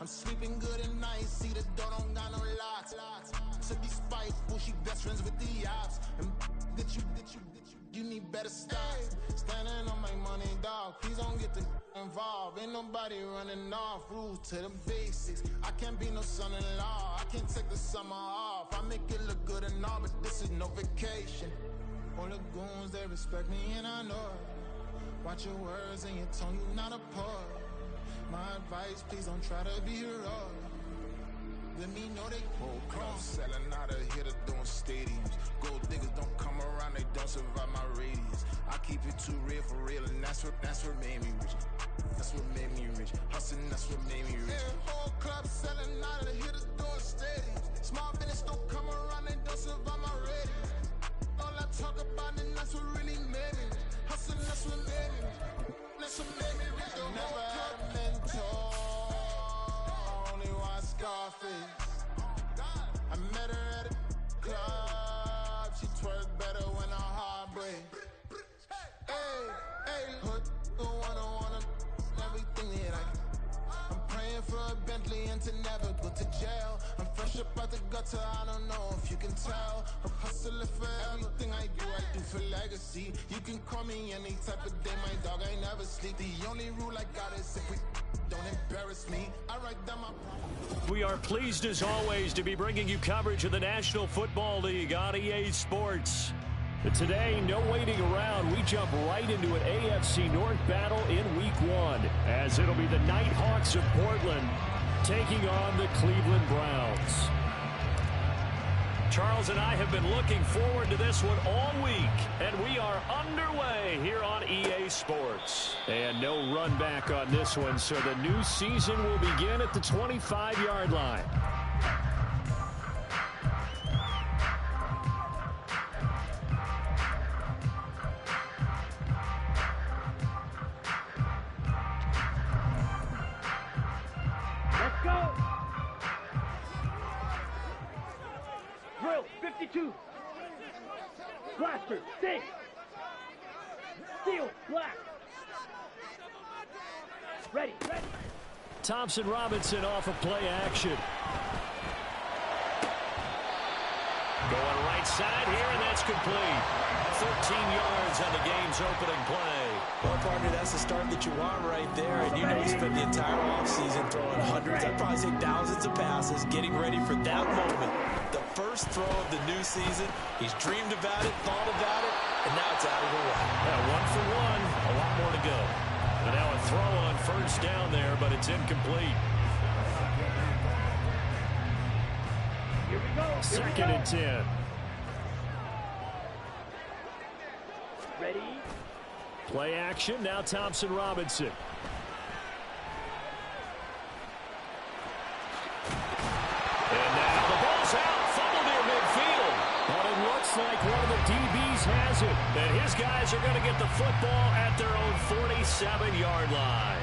I'm sleeping good at night, see the door don't got no locks. To be spiteful, she best friends with the ops. And you need better stop. Standing on my money, dog, please don't get involved. Ain't nobody running off, rules to the basics. I can't be no son-in-law, I can't take the summer off. I make it look good and all, but this is no vacation. All the goons, they respect me and I know it. Watch your words and your tone, you not a poet. My advice, please don't try to be heroic. Let me know they whole club selling out of here to doing stadiums. Gold diggers don't come around, they don't survive my radius. I keep it too real for real, and that's what made me rich. That's what made me rich. Hustling, that's what made me rich. Yeah, whole club selling out of here to doing stadiums. Small business don't come around, they don't survive my radius. All I talk about, and that's what really made me rich. Hustling, that's what made me rich. That's what made me rich. Never had a mentor. Scarface. I met her at a club. She twerk better when her heart breaks. Hey, hood, the one I wanna everything that I can. I'm praying for a Bentley and to never go to jail. I'm fresh up out the gutter, I don't know if you can tell. I'm hustling for everything I do for legacy. You can call me any type of day, my dog, I never sleep. The only rule I got is if we don't embarrass me. I write down my... We are pleased as always to be bringing you coverage of the National Football League on EA Sports. But today, no waiting around. We jump right into an AFC North battle in Week 1, as it'll be the Nighthawks of Portland taking on the Cleveland Browns. Charles and I have been looking forward to this one all week, and we are underway here on EA Sports. And no run back on this one, so the new season will begin at the 25-yard line. Let's go! Drill, 52. Blaster, 6. Steel, black. Ready. Thompson Robinson off of play action. Going right side here, and that's complete. 13 yards on the game's opening play. Well, partner, that's the start that you want right there. And you know he spent the entire offseason throwing hundreds, I'd probably say thousands of passes, getting ready for that moment. The first throw of the new season. He's dreamed about it, thought about it, and now it's out of the way. Yeah, 1 for 1, a lot more to go. And now a throw on first down there, but it's incomplete. Here we go. Second and 10. Ready. Play action, now Thompson Robinson. And now the ball's out, fumble near midfield. But it looks like one of the DBs has it. And his guys are going to get the football at their own 47-yard line.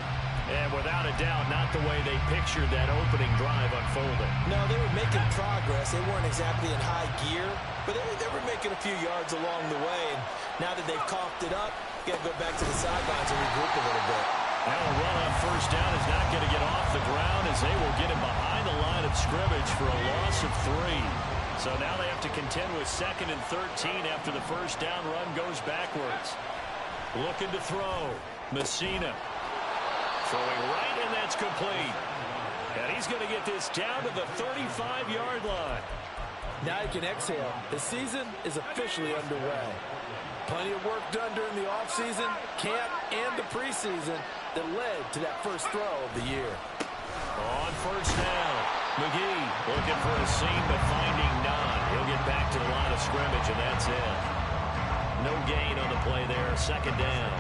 And without a doubt, not the way they pictured that opening drive unfolding. No, they were making progress. They weren't exactly in high gear, but they were making a few yards along the way. And now that they've coughed it up, you got to go back to the sidelines and regroup a little bit. Now a run on first down is not going to get off the ground, as they will get him behind the line of scrimmage for a loss of 3. So now they have to contend with 2nd and 13 after the first down run goes backwards. Looking to throw. Messina. Throwing right, and that's complete. And he's going to get this down to the 35-yard line. Now you can exhale. The season is officially underway. Plenty of work done during the offseason, camp, and the preseason that led to that first throw of the year. On first down, McGee looking for a seam, but finding none. He'll get back to the line of scrimmage, and that's it. No gain on the play there, 2nd down.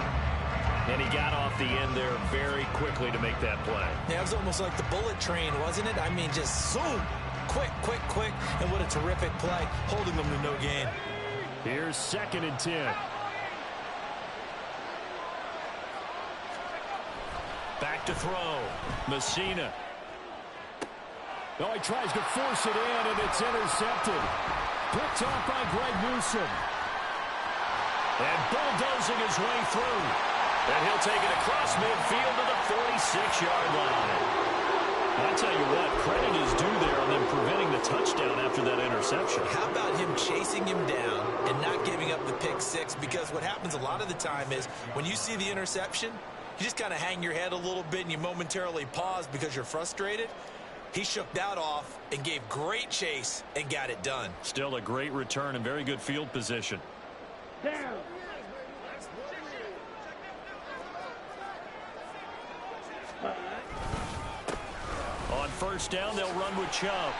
And he got off the end there very quickly to make that play. Yeah, it was almost like the bullet train, wasn't it? I mean, just zoom. Quick. And what a terrific play, holding them to no gain. Here's 2nd and 10. Back to throw. Messina. Oh, he tries to force it in, and it's intercepted. Picked off by Greg Newsome. And bulldozing his way through. And he'll take it across midfield to the 46-yard line. I'll tell you what, credit is due there on them preventing the touchdown after that interception. How about him chasing him down and not giving up the pick six? Because what happens a lot of the time is when you see the interception, you just kind of hang your head a little bit and you momentarily pause because you're frustrated. He shook that off and gave great chase and got it done. Still a great return and very good field position. Down. On first down, they'll run with Chubb.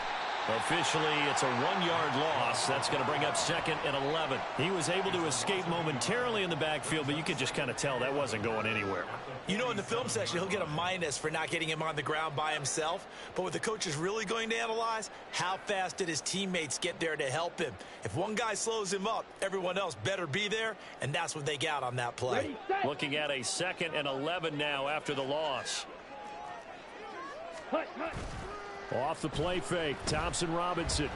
Officially, it's a 1-yard loss. That's going to bring up 2nd and 11. He was able to escape momentarily in the backfield, but you could just kind of tell that wasn't going anywhere. You know, in the film session, he'll get a minus for not getting him on the ground by himself. But what the coach is really going to analyze, how fast did his teammates get there to help him? If one guy slows him up, everyone else better be there, and that's what they got on that play. Ready, set. Looking at a 2nd and 11 now after the loss. Hut, hut. Off the play fake, Thompson Robinson.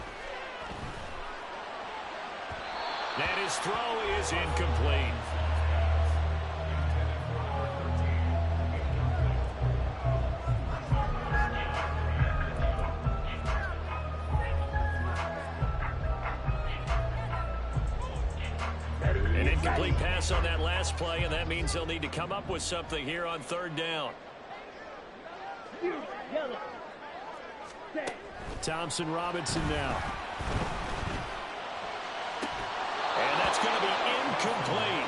And his throw is incomplete. An incomplete pass on that last play, and that means they'll need to come up with something here on 3rd down. Yellow. Set. Thompson Robinson now. And that's going to be incomplete.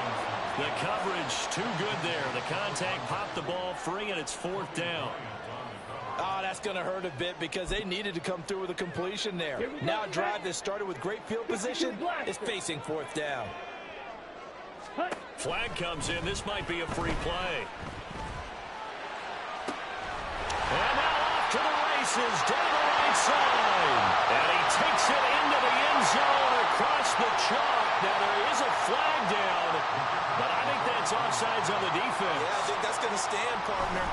The coverage too good there. The contact popped the ball free, and it's 4th down. Oh, that's going to hurt a bit because they needed to come through with a completion there. Now a drive that started with great field position is facing 4th down. Flag comes in. This might be a free play. And now off to the races down the right side. And he takes it into the end zone across the chalk. Now there is a flag down, but I think that's offsides on the defense. Yeah, I think that's going to stand, partner.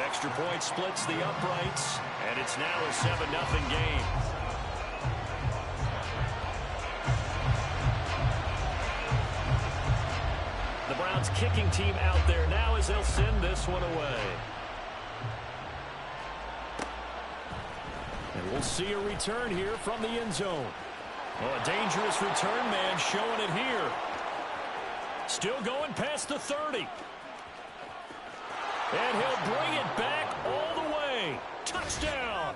Extra point splits the uprights, and it's now a 7-0 game. The Browns kicking team out there now as they'll send this one away. And we'll see a return here from the end zone. Oh, a dangerous return man showing it here. Still going past the 30. And he'll bring it back all the way. Touchdown.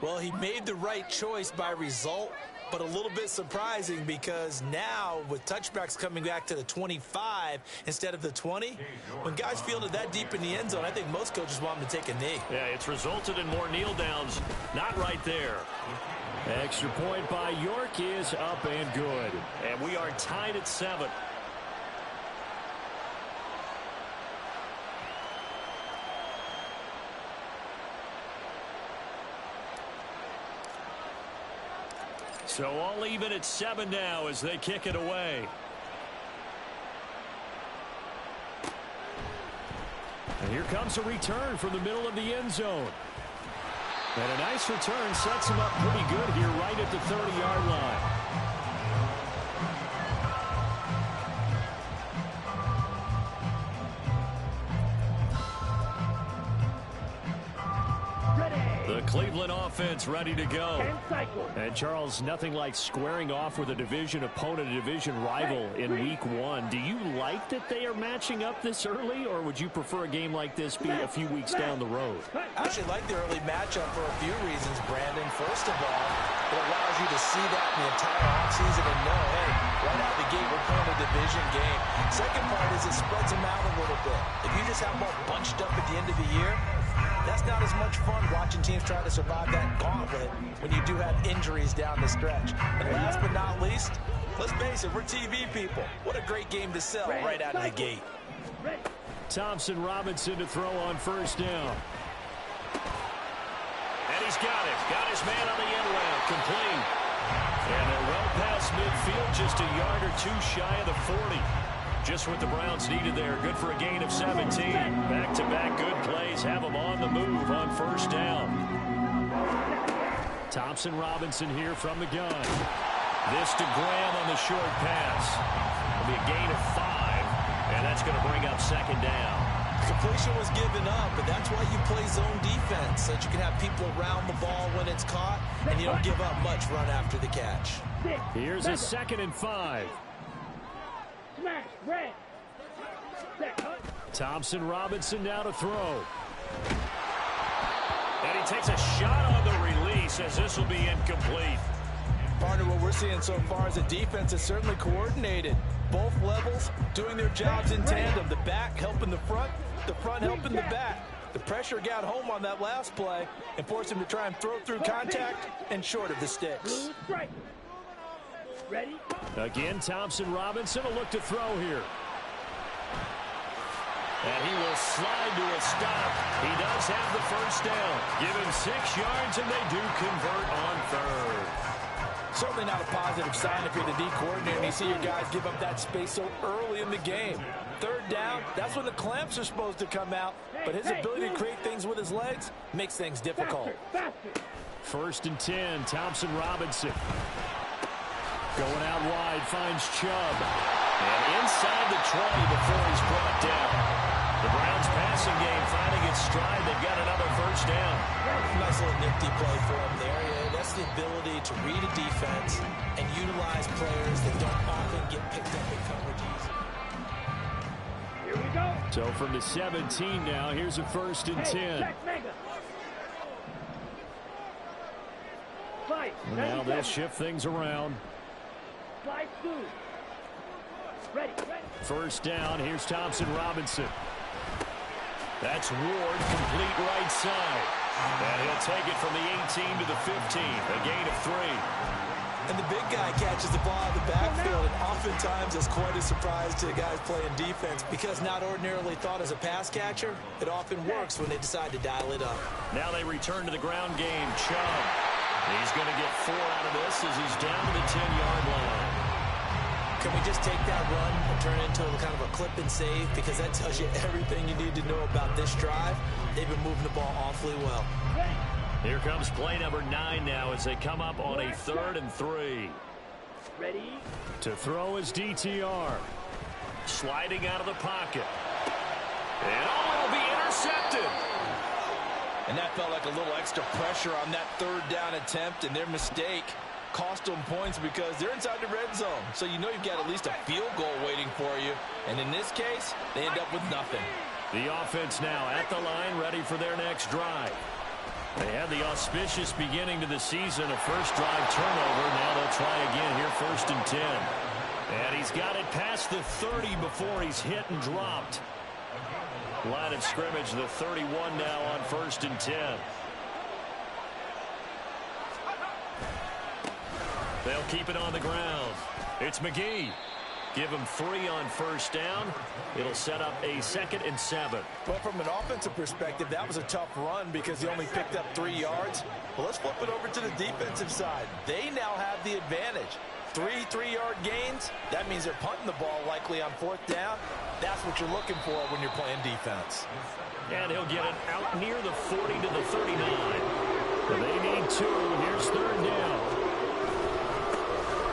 Well, he made the right choice by result, but a little bit surprising because now with touchbacks coming back to the 25 instead of the 20, when guys fielded that deep in the end zone, I think most coaches want them to take a knee. Yeah, it's resulted in more kneel downs. Not right there. Extra point by York is up and good. And we are tied at 7. So all even at 7 now as they kick it away. And here comes a return from the middle of the end zone. And a nice return sets him up pretty good here right at the 30-yard line. The Cleveland offense ready to go. And Charles, nothing like squaring off with a division opponent, a division rival in week 1. Do you like that they are matching up this early, or would you prefer a game like this be a few weeks down the road? I actually like the early matchup for a few reasons, Brandon. First of all, it allows you to see that in the entire offseason and know, hey, right out of the gate, we're playing a division game. Second part is it spreads them out a little bit. If you just have them all bunched up at the end of the year, that's not as much fun watching teams try to survive that gauntlet when you do have injuries down the stretch. And last but not least, let's face it, we're TV people. What a great game to sell right out of the gate. Thompson Robinson to throw on first down. And he's got it. Got his man on the end route. Complete. And they're well past midfield, just a yard or two shy of the 40. Just what the Browns needed there. Good for a gain of 17. Back-to-back good plays. Have them on the move on first down. Thompson Robinson here from the gun. This to Graham on the short pass. It'll be a gain of 5, and that's going to bring up second down. completion was given up, but that's why you play zone defense, so that you can have people around the ball when it's caught, and you don't give up much run after the catch. Here's a 2nd and 5. Smash, red. Thompson Robinson now to throw. And he takes a shot on the release as this will be incomplete. Partner, what we're seeing so far is the defense is certainly coordinated. Both levels doing their jobs in tandem. The back helping the front helping the back. The pressure got home on that last play and forced him to try and throw through contact and short of the sticks. Ready? Again, Thompson Robinson will look to throw here. And he will slide to a stop. He does have the first down. Give him 6 yards, and they do convert on 3rd. Certainly not a positive sign if you're the D coordinator and you see your guys give up that space so early in the game. 3rd down, that's when the clamps are supposed to come out. But his ability to create things with his legs makes things difficult. 1st and 10, Thompson Robinson. Going out wide, finds Chubb. And inside the 20 before he's brought down. The Browns passing game finding its stride. They've got another first down. Nice little nifty play for him there. Yeah, that's the ability to read a defense and utilize players that don't often get picked up in coverages. Here we go. So from the 17 now, here's a 1st and 10. Now they'll shift things around. Slide through. Ready. 1st down, here's Thompson Robinson. That's Ward, complete right side. And he'll take it from the 18 to the 15, a gain of 3. And the big guy catches the ball in the backfield, and oftentimes it's quite a surprise to the guys playing defense because not ordinarily thought as a pass catcher, it often works when they decide to dial it up. Now they return to the ground game. Chubb. He's going to get 4 out of this as he's down to the 10-yard line. Can we just take that run and turn it into kind of a clip and save? Because that tells you everything you need to know about this drive. They've been moving the ball awfully well. Here comes play number 9 now as they come up on a 3rd and 3. Ready? To throw is DTR. Sliding out of the pocket. And it'll be intercepted. And that felt like a little extra pressure on that 3rd down attempt, and their mistake cost them points because they're inside the red zone. So you know you've got at least a field goal waiting for you. And in this case, they end up with nothing. The offense now at the line, ready for their next drive. They had the auspicious beginning to the season, a first drive turnover. Now they'll try again here, 1st and 10. And he's got it past the 30 before he's hit and dropped. Line of scrimmage, the 31 now on 1st and 10. They'll keep it on the ground. It's McGee. Give him 3 on 1st down. It'll set up a 2nd and 7. But from an offensive perspective, that was a tough run because he only picked up 3 yards. Well, let's flip it over to the defensive side. They now have the advantage. 3 3-yard gains. That means they're punting the ball likely on 4th down. That's what you're looking for when you're playing defense. And he'll get it out near the 40 to the 39. They need 2. Here's 3rd down.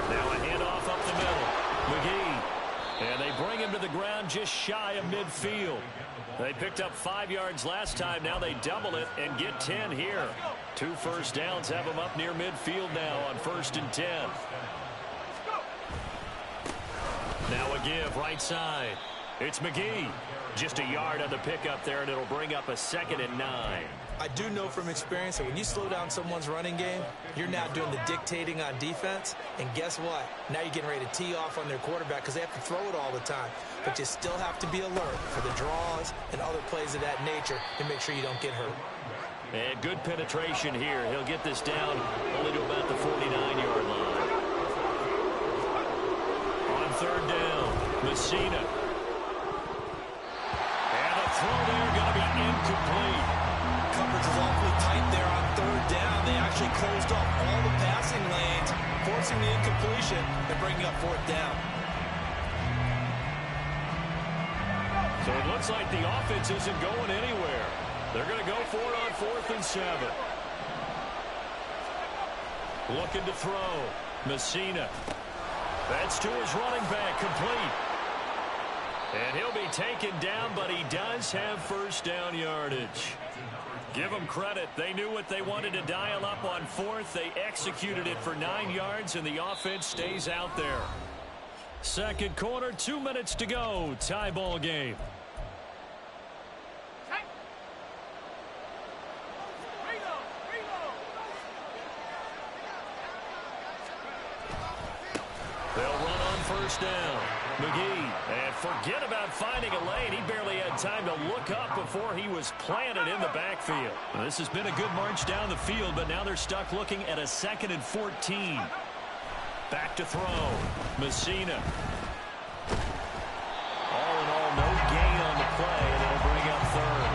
Now a handoff up the middle. McGee. And they bring him to the ground just shy of midfield. They picked up 5 yards last time. Now they double it and get 10 here. 2 first downs have them up near midfield now on 1st and 10. Now a give right side. It's McGee. Just a yard on the pickup there, and it'll bring up a 2nd and 9. I do know from experience that when you slow down someone's running game, you're now doing the dictating on defense. And guess what? Now you're getting ready to tee off on their quarterback because they have to throw it all the time. But you still have to be alert for the draws and other plays of that nature to make sure you don't get hurt. And good penetration here. He'll get this down only to about the 49-yard line. On 3rd down, Messina. And the throw there going to be incomplete. Coverage is awfully tight there on 3rd down. They actually closed off all the passing lanes, forcing the incompletion and bringing up 4th down. So it looks like the offense isn't going anywhere. They're going to go for it on 4th and 7. Looking to throw. Messina. That's to his running back, complete. And he'll be taken down, but he does have first down yardage. Give them credit. They knew what they wanted to dial up on fourth. They executed it for 9 yards, and the offense stays out there. Second quarter, 2 minutes to go. Tie ball game. They'll run on first down. McGee, and forget about finding a lane. He barely had time to look up before he was planted in the backfield. Well, this has been a good march down the field, but now they're stuck looking at a 2nd and 14. Back to throw. Messina. All in all, no gain on the play, and it'll bring up third.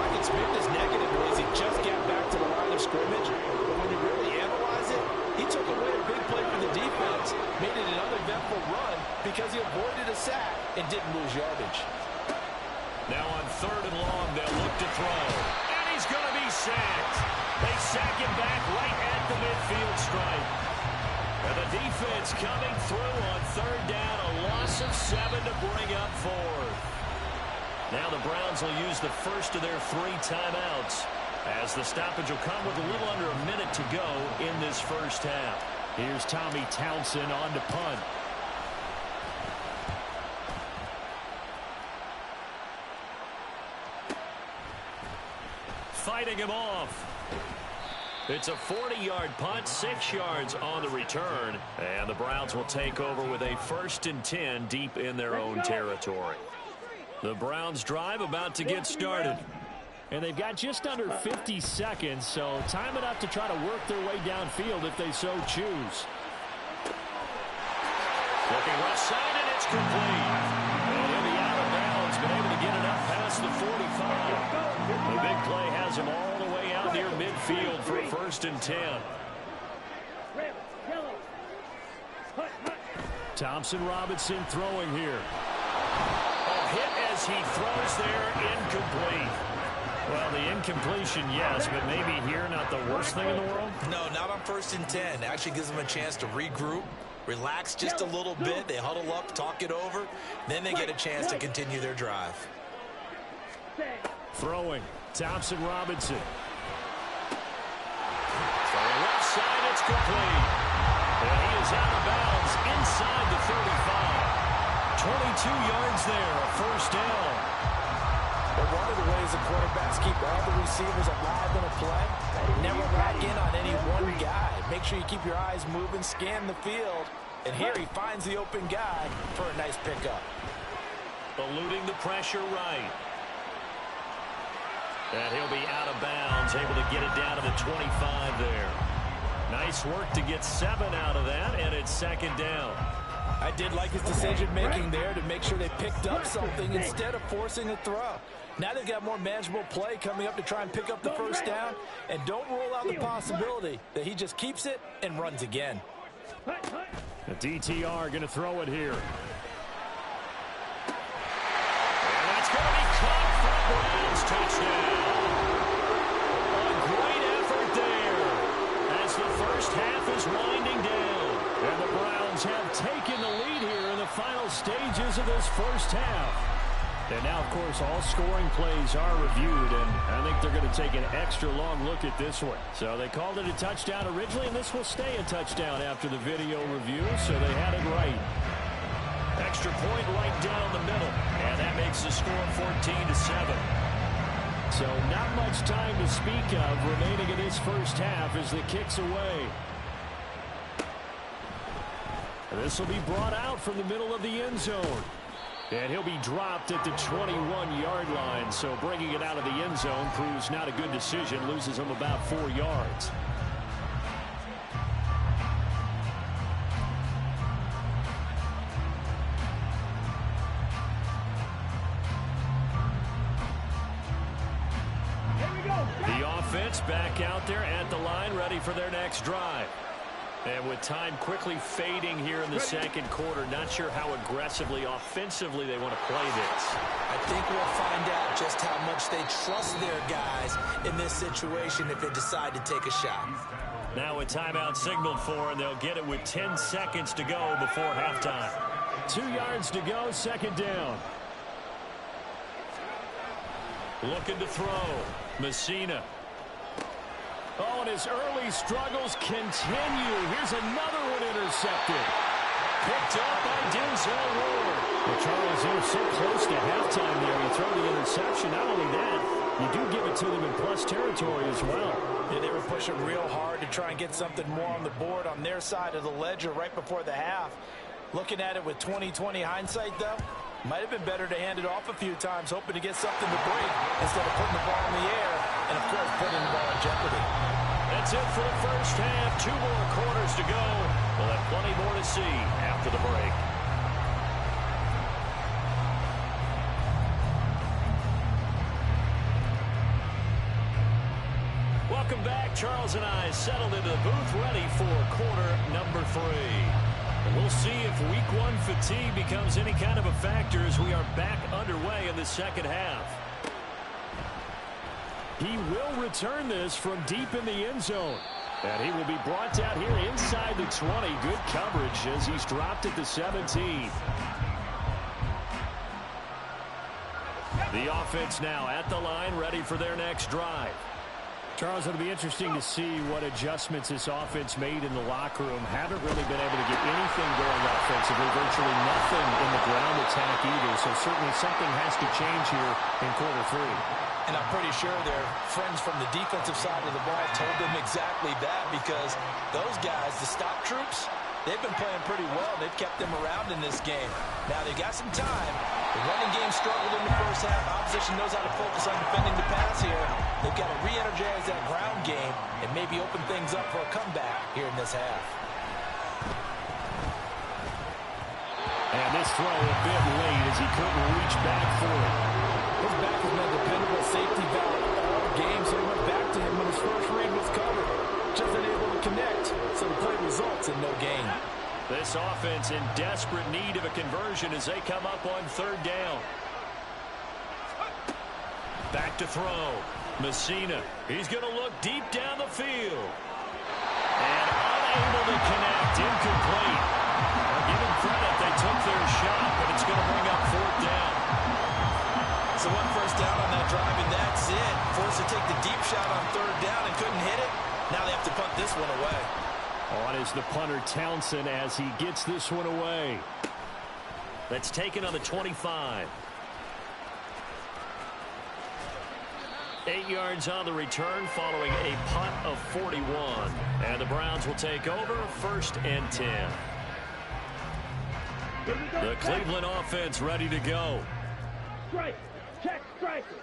I can spin this negative ways. He just got back to the line of scrimmage, but when you really analyze it, he took away a big play for the defense, made it an uneventful run because he avoided a sack and didn't lose yardage. Now on 3rd and long, they'll look to throw. And he's going to be sacked. They sack him back right at the midfield stripe. And the defense coming through on 3rd down, a loss of 7 to bring up 4th. Now the Browns will use the first of their 3 timeouts, as the stoppage will come with a little under a minute to go in this first half. Here's Tommy Townsend on to punt. Fighting him off. It's a 40-yard punt, 6 yards on the return, and the Browns will take over with a 1st and 10 deep in their own territory. The Browns drive about to get started. And they've got just under 50 seconds, so time enough to try to work their way downfield if they so choose. Looking left side, and it's complete. And he'll be out of bounds, been able to get it up past the 45. The big play has him all the way out near midfield for a 1st and 10. Thompson Robinson throwing here. A hit as he throws there, incomplete. Well, the incompletion, yes, but maybe here not the worst thing in the world? No, not on 1st and 10. Actually gives them a chance to regroup, relax just a little bit. They huddle up, talk it over. Then they get a chance to continue their drive. Throwing. Thompson Robinson. Throwing left side, it's complete. And he is out of bounds inside the 35. 22 yards there, a 1st down. But one of the ways the quarterbacks keep all the receivers alive in a play, never lock in on any one guy. Make sure you keep your eyes moving, scan the field, and here he finds the open guy for a nice pickup. Eluding the pressure right. And he'll be out of bounds, able to get it down to the 25 there. Nice work to get 7 out of that, and it's 2nd down. I did like his decision-making there to make sure they picked up something instead of forcing a throw. Now they've got more manageable play coming up to try and pick up the 1st down, and don't rule out the possibility that he just keeps it and runs again. The DTR going to throw it here. And that's going to be caught for a Browns touchdown. A great effort there as the first half is winding down. And the Browns have taken the lead here in the final stages of this first half. And now, of course, all scoring plays are reviewed, and I think they're going to take an extra long look at this one. So they called it a touchdown originally, and this will stay a touchdown after the video review, so they had it right. Extra point right down the middle, and that makes the score 14-7. So not much time to speak of remaining in this first half as the kick's away. This will be brought out from the middle of the end zone. And he'll be dropped at the 21-yard line. So bringing it out of the end zone proves not a good decision. Loses him about 4 yards. The offense back out there at the line, ready for their next drive. And with time quickly fading here in the second quarter, not sure how aggressively, offensively they want to play this. I think we'll find out just how much they trust their guys in this situation if they decide to take a shot. Now a timeout signaled for, and they'll get it with 10 seconds to go before halftime. 2 yards to go, second down. Looking to throw. Messina. Oh, and his early struggles continue. Here's another one intercepted. Picked up by Denzel Ward. Well, Charles, they were so close to halftime there. You throw the interception. Not only that, you do give it to them in plus territory as well. Yeah, they were pushing real hard to try and get something more on the board on their side of the ledger right before the half. Looking at it with 20/20 hindsight, though, might have been better to hand it off a few times, hoping to get something to break instead of putting the ball in the air and, of course, putting the ball in jeopardy. That's it for the first half. 2 more quarters to go. We'll have plenty more to see after the break. Welcome back. Charles and I settled into the booth ready for quarter number 3. And we'll see if week 1 fatigue becomes any kind of a factor as we are back underway in the second half. He will return this from deep in the end zone. And he will be brought out here inside the 20. Good coverage as he's dropped at the 17. The offense now at the line, ready for their next drive. Charles, it'll be interesting to see what adjustments this offense made in the locker room. Haven't really been able to get anything going offensively, virtually nothing in the ground attack either. So certainly something has to change here in quarter 3. And I'm pretty sure their friends from the defensive side of the ball told them exactly that, because those guys, the stop troops, they've been playing pretty well. They've kept them around in this game. Now they've got some time. The running game struggled in the first half. Opposition knows how to focus on defending the pass here. They've got to re-energize that ground game and maybe open things up for a comeback here in this half. And this throw a bit late as he couldn't reach back for it. His back has been a dependable safety valve all game, so he went back to him when his first read was covered. Just unable to connect, so the play results in no gain. This offense in desperate need of a conversion as they come up on 3rd down. Back to throw. Messina. He's going to look deep down the field. And unable to connect. Incomplete. I'll give them credit. They took their shot, but it's going to bring up 4th down. So 1 first down on that drive, and that's it. Forced to take the deep shot on 3rd down and couldn't hit it. Now they have to punt this one away. On is the punter Townsend as he gets this one away. That's taken on the 25. 8 yards on the return following a punt of 41. And the Browns will take over 1st and 10. The Cleveland offense ready to go. Strike. Check striker.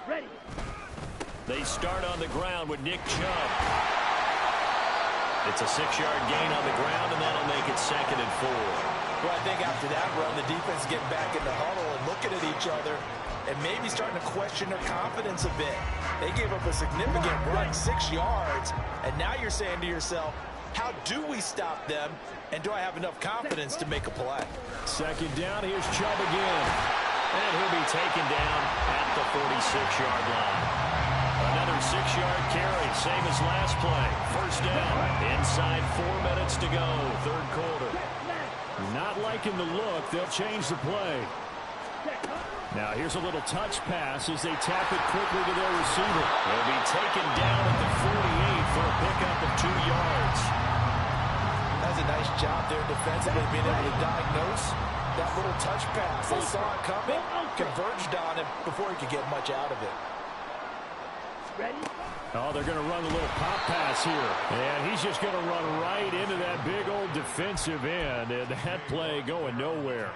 Ready. They start on the ground with Nick Chubb. It's a 6-yard gain on the ground, and that'll make it 2nd and 4. Well, I think after that run, the defense getting back in the huddle and looking at each other and maybe starting to question their confidence a bit. They gave up a significant run, 6 yards, and now you're saying to yourself, how do we stop them, and do I have enough confidence to make a play? 2nd down, here's Chubb again. And he'll be taken down at the 46-yard line. Another 6-yard carry, same as last play. 1st down, inside 4 minutes to go, 3rd quarter. Not liking the look. They'll change the play. Now here's a little touch pass as they tap it quickly to their receiver. He'll be taken down at the 48 for a pickup of 2 yards. That's a nice job there defensively, being able to diagnose that little touch pass. They saw it coming, converged on it before he could get much out of it. Ready? Oh, they're going to run a little pop pass here. And he's just going to run right into that big old defensive end. And that play going nowhere.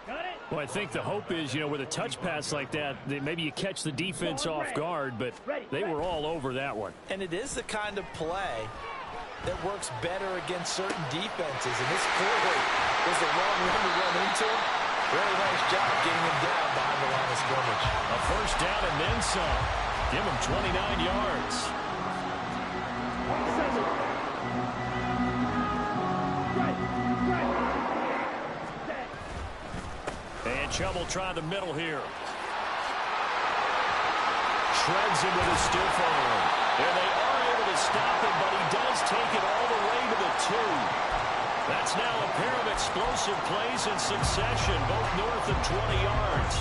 Got it? Well, I think the hope is, you know, with a touch pass like that, maybe you catch the defense off guard, but they were all over that one. And it is the kind of play that works better against certain defenses. And this clearly was the wrong one to run into. Really nice job getting him down behind the line of scrimmage. A 1st down and then some. Give him 29 yards. And Chubb will try the middle here. Shreds him with a stiff arm. And they are able to stop him, but he does take it all the way to the 2. That's now a pair of explosive plays in succession, both north of 20 yards.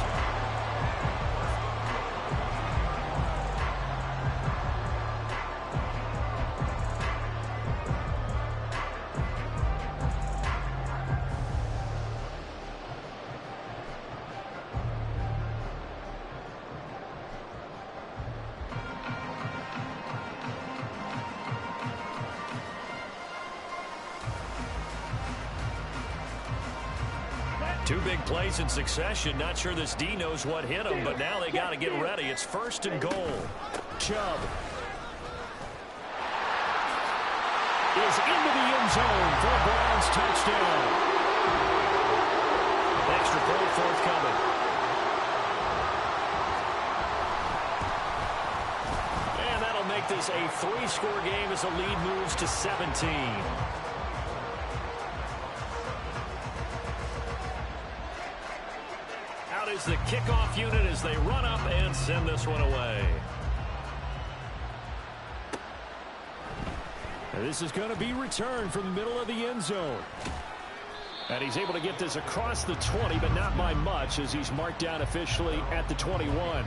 Two big plays in succession. Not sure this D knows what hit him, but now they got to get ready. It's 1st and goal. Chubb is into the end zone for a Browns touchdown. Extra point forthcoming. And that'll make this a 3-score game as the lead moves to 17. Is the kickoff unit as they run up and send this one away. And this is going to be returned from the middle of the end zone. And he's able to get this across the 20, but not by much as he's marked down officially at the 21.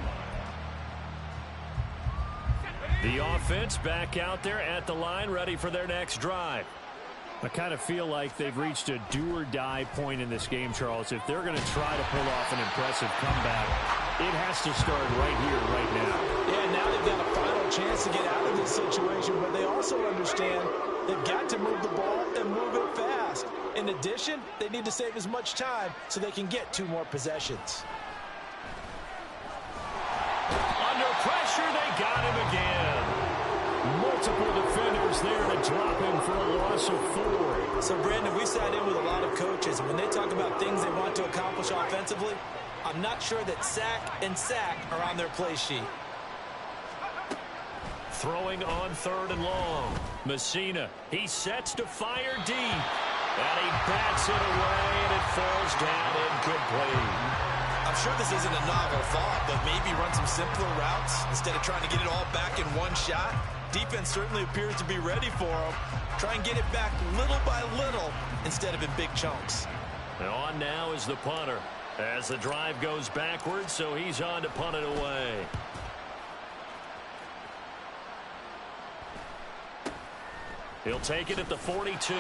The offense back out there at the line, ready for their next drive. I kind of feel like they've reached a do-or-die point in this game, Charles. If they're going to try to pull off an impressive comeback, it has to start right here, right now. Yeah, now they've got a final chance to get out of this situation, but they also understand they've got to move the ball and move it fast. In addition, they need to save as much time so they can get 2 more possessions. Under pressure, they got him again. Multiple defenders there to drop him for a loss of 4. So, Brandon, we sat in with a lot of coaches, and when they talk about things they want to accomplish offensively, I'm not sure that sack and sack are on their play sheet. Throwing on 3rd and long. Messina, he sets to fire deep. And he bats it away, and it falls down incomplete. I'm sure this isn't a novel thought, but maybe run some simpler routes instead of trying to get it all back in one shot. Defense certainly appears to be ready for him. Try and get it back little by little instead of in big chunks. And on now is the punter as the drive goes backwards, so he's on to punt it away. He'll take it at the 42.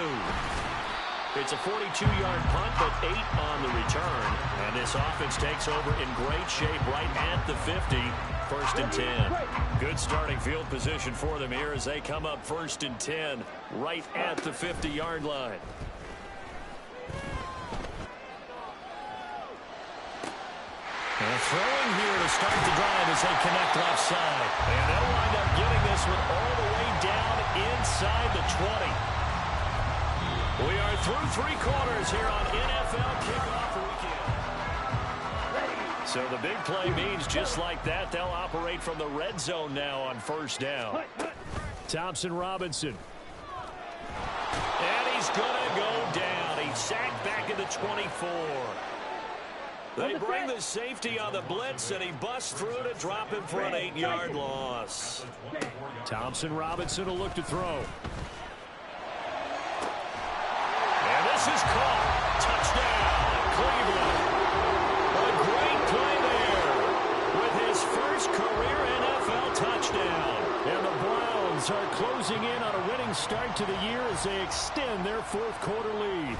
It's a 42-yard punt, but 8 on the return. And this offense takes over in great shape right at the 50. 1st and 10. Good starting field position for them here as they come up 1st and 10 right at the 50-yard line. And throwing here to start the drive as they connect left side. And they'll wind up getting this one all the way down inside the 20. We are through 3 quarters here on NFL Kickoff Weekend. So the big play means just like that, they'll operate from the red zone now on 1st down. Thompson Robinson. And he's going to go down. He's sacked back at the 24. They bring the safety on the blitz, and he busts through to drop him for an 8-yard loss. Thompson Robinson will look to throw. And this is caught. Touchdown, Cleveland. A great play there with his first career NFL touchdown. And the Browns are closing in on a winning start to the year as they extend their 4th quarter lead.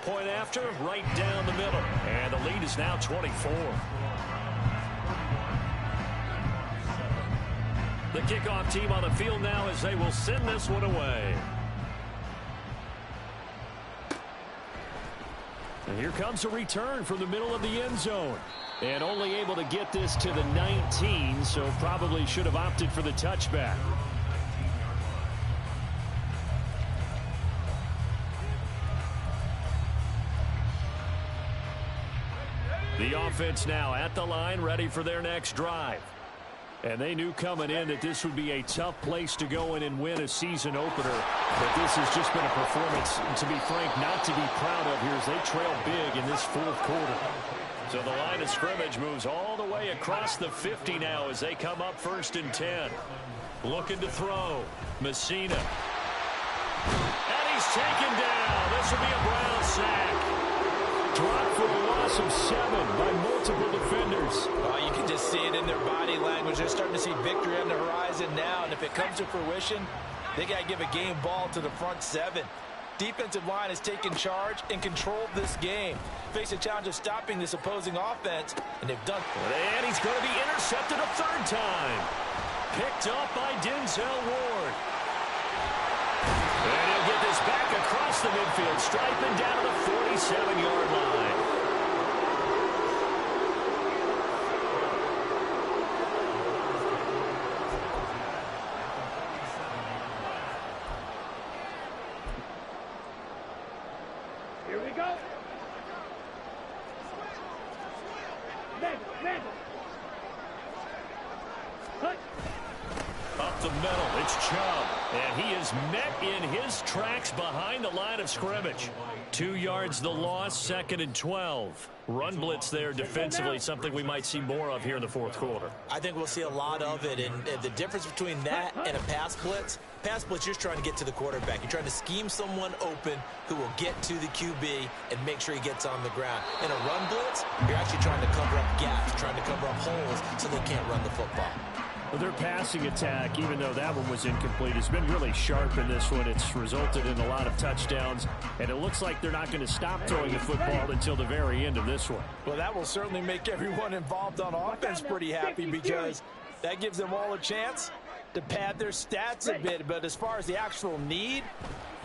Point after, right down the middle. And the lead is now 24. The kickoff team on the field now as they will send this one away. And here comes a return from the middle of the end zone. And only able to get this to the 19, so probably should have opted for the touchback. The offense now at the line, ready for their next drive. And they knew coming in that this would be a tough place to go in and win a season opener. But this has just been a performance, to be frank, not to be proud of here as they trail big in this 4th quarter. So the line of scrimmage moves all the way across the 50 now as they come up 1st and 10. Looking to throw. Messina. And he taken down. This will be a Brown sack. Dropped for a loss of 7 by multiple defenders. Oh, you can just see it in their body language. They're starting to see victory on the horizon now, and if it comes to fruition, they got to give a game ball to the front 7. Defensive line has taken charge and controlled this game. Face a challenge of stopping this opposing offense, and they've done it. And he's going to be intercepted a 3rd time. Picked up by Denzel Ward. And he'll get this back across the midfield, striping down to the 47-yard line. Here we go. Mangle. Cut. Up the middle, it's Chubb. And he is met in his tracks behind the line of scrimmage. 2 yards the loss, 2nd and 12. Run blitz there defensively, something we might see more of here in the 4th quarter. I think we'll see a lot of it, and the difference between that and a pass blitz, you're just trying to get to the quarterback. You're trying to scheme someone open who will get to the QB and make sure he gets on the ground. In a run blitz, you're actually trying to cover up gaps, trying to cover up holes so they can't run the football. Well, their passing attack, even though that one was incomplete, has been really sharp in this one. It's resulted in a lot of touchdowns, and it looks like they're not going to stop throwing the football until the very end of this one. Well, that will certainly make everyone involved on offense pretty happy, because that gives them all a chance to pad their stats a bit. But as far as the actual need,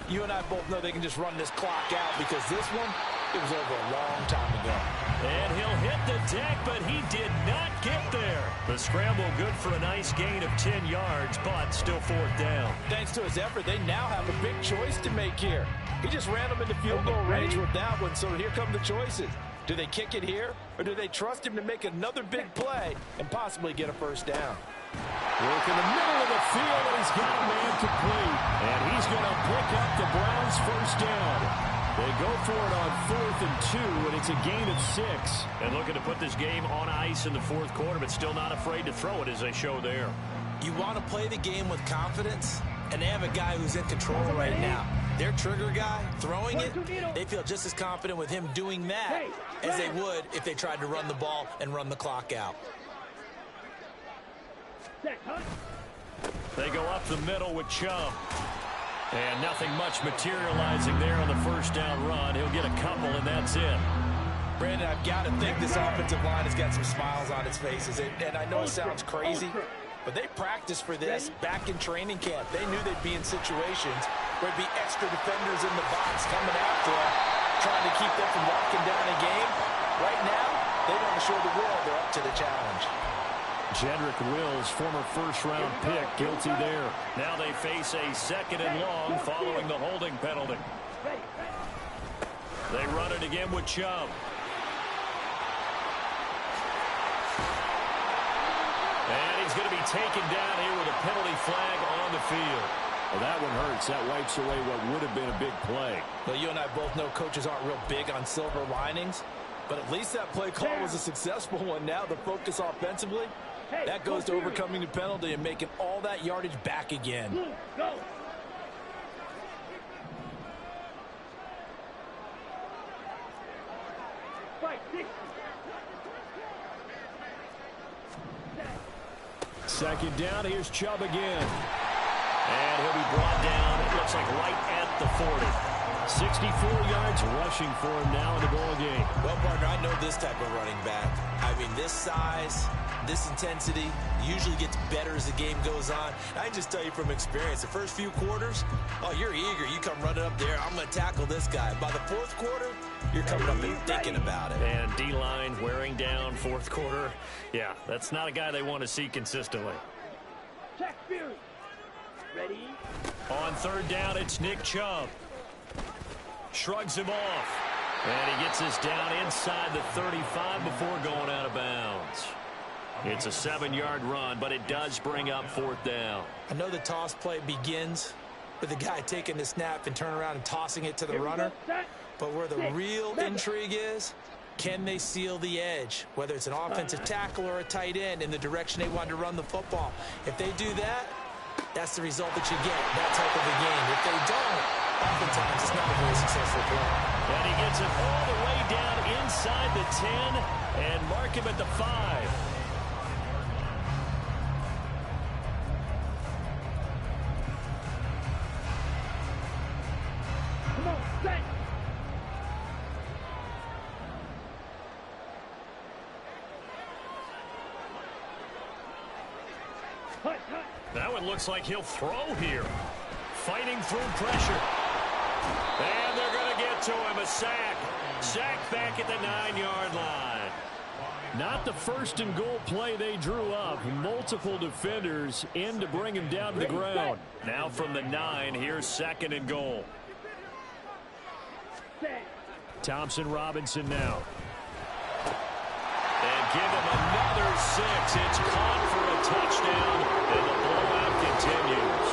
you and I both know they can just run this clock out, because this one, it was over a long time ago. And he'll hit the deck, but he did not get there. The scramble good for a nice gain of 10 yards, but still 4th down. Thanks to his effort, they now have a big choice to make here. He just ran them into field goal range with that one, so here come the choices. Do they kick it here, or do they trust him to make another big play and possibly get a 1st down? Work in the middle of the field, and he's got a man complete. And he's going to pick up the Browns' 1st down. They go for it on 4th and 2, and it's a gain of 6. And looking to put this game on ice in the 4th quarter, but still not afraid to throw it, as they show there. You want to play the game with confidence, and they have a guy who's in control right now. Their trigger guy, throwing it, they feel just as confident with him doing that as they would if they tried to run the ball and run the clock out. They go up the middle with Chubb. And nothing much materializing there on the 1st down run. He'll get a couple, and that's it. Brandon, I've got to think this offensive line has got some smiles on its faces. And I know it sounds crazy, but they practiced for this back in training camp. They knew they'd be in situations where there'd be extra defenders in the box coming after them, trying to keep them from locking down a game. Right now, they want to show the world they're up to the challenge. Jedrick Wills, former 1st-round pick, guilty there. Now they face a 2nd and long following the holding penalty. They run it again with Chubb. And he's going to be taken down here with a penalty flag on the field. Well, that one hurts. That wipes away what would have been a big play. Well, you and I both know coaches aren't real big on silver linings, but at least that play call was a successful one. Now the focus offensively, that goes to overcoming the penalty and making all that yardage back again. Go. Second down, here's Chubb again. And he'll be brought down, it looks like right at the 40. 64 yards rushing for him now in the ball game. Well, partner, I know this type of running back. I mean, this size, this intensity usually gets better as the game goes on. I can just tell you from experience, the first few quarters, oh, you're eager. You come running up there, I'm going to tackle this guy. By the 4th quarter, you're coming up and thinking about it. And D-line wearing down 4th quarter. Yeah, that's not a guy they want to see consistently. Check Fury. Ready? On 3rd down, it's Nick Chubb. Shrugs him off. And he gets this down inside the 35 before going out of bounds. It's a 7-yard run, but it does bring up 4th down. I know the toss play begins with the guy taking the snap and turn around and tossing it to the runner. But where the real intrigue is, can they seal the edge? Whether it's an offensive tackle or a tight end in the direction they want to run the football. If they do that, that's the result that you get, that type of a game. If they don't, oftentimes it's not a very successful play. And he gets it all the way down inside the 10 and mark him at the 5. Come on, set. Hut, hut. That one looks like he'll throw here. Fighting through pressure. And they're going to get to him. A sack. Sack back at the 9-yard line. Not the first and goal play they drew up. Multiple defenders in to bring him down to the ground. Now from the 9, here's 2nd and goal. Set. Thompson Robinson now. And give him another 6. It's caught for a touchdown, and the blowout continues.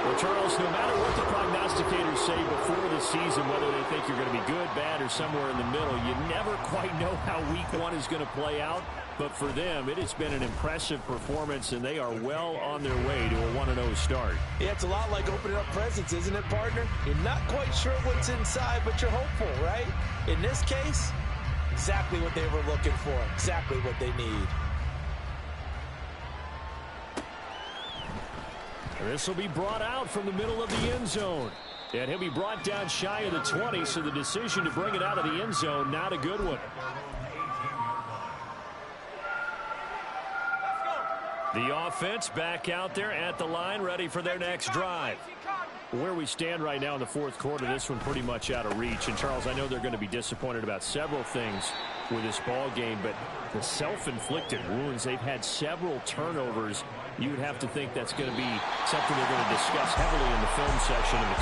Well, Charles, no matter what the prognosticators say before the season, whether they think you're going to be good, bad, or somewhere in the middle, you never quite know how week 1 is going to play out. But for them, it has been an impressive performance, and they are well on their way to a 1-0 start. Yeah, it's a lot like opening up presents, isn't it, partner? You're not quite sure what's inside, but you're hopeful, right? In this case, exactly what they were looking for, exactly what they need. This will be brought out from the middle of the end zone. And he'll be brought down shy of the 20, so the decision to bring it out of the end zone, not a good one. The offense back out there at the line, ready for their next drive. Where we stand right now in the 4th quarter, this one pretty much out of reach. And, Charles, I know they're going to be disappointed about several things with this ball game, but the self-inflicted wounds, they've had several turnovers. You would have to think that's going to be something they're going to discuss heavily in the film section of the